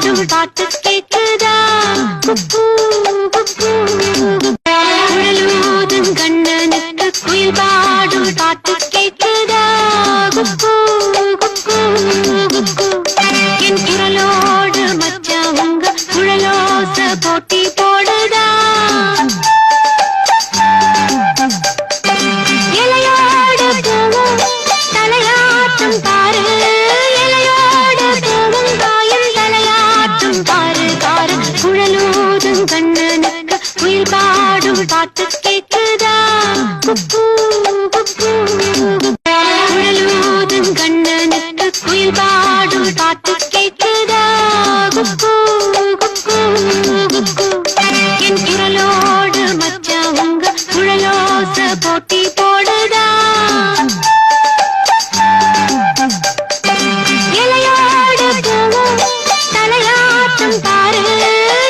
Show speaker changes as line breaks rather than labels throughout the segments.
பாடும் பாட்டு கேக்குதா குழலூதும் கண்ணனுக்கு குயில் பாடும் பாட்டு கேக்குதா என் குரலோடு மச்சா உங்க குழலோச போட்டி போடுதா இலையோடு பூவும் தலையாட்டும் பாரு இலையோடு பூவும் காயும் தலையாட்டும் பாரு பாரு குழலூதும் கண்ணனுக்கு குயில் பாடும் பாட்டு கேக்குதா குழலூதும் கண்ணனுக்கு குயில் பாடும் பாட்டு கேக்குதா என் குரலோடு மச்சா உங்க குழலோச போட்டி போடுதா இலையோடு பூவும் தலையாட்டும் பாரு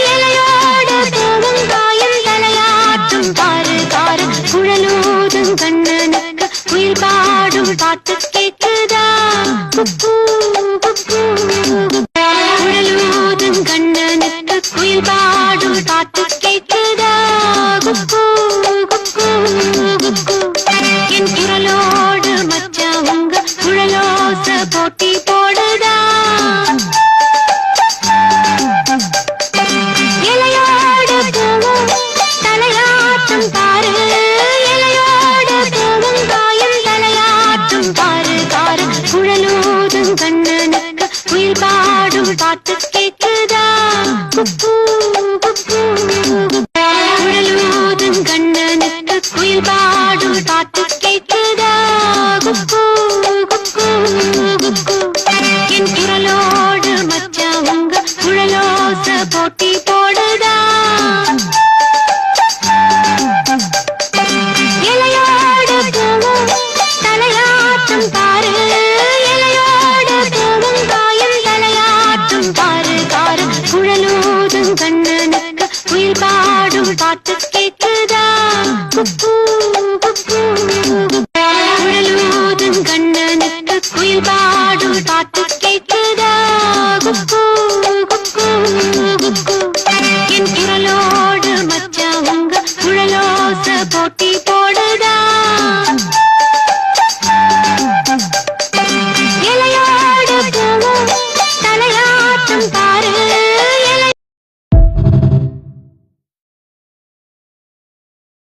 இலையோடு பூவும் காயும் தலையாட்டும் பாரு பாரு குழலூதும் கண்ணனுக்கு குயில் பாடும் பாட்டு கேக்குதா குழலூதும் கண்ணனுக்கு குயில் பாடும் பாட்டு கேக்குதா என் குரலோடு மச்சா உங்க குழலோச போட்டி போடுதா இலையோடு பூவும் தலையாட்டும் பாரு இலையோடு பூவும் காயும் தலையாட்டும் பாரு பாரு குழலூதும் கண்ணனுக்கு குயில் பாடும் பாட்டு கேக்குதா குழலூதும் கண்ணனுக்கு குயில் பாடும் பாட்டு கேக்குதா என் குரலோடு மச்சா உங்க குழலோச போட்டி போடுதா இலையோடு பூவும் தலையாட்டும் பாரு இலையோடு பூவும் காயும் தலையாட்டும் பாரு பாரு குழலூதும் கண்ணனுக்கு குயில் பாடும் பாட்டு கேக்குதா குழலூதும் கண்ணனுக்கு குயில் பாடும் பாட்டு கேக்குதா என் குரலோடு மச்சா உங்க குழலோச போட்டி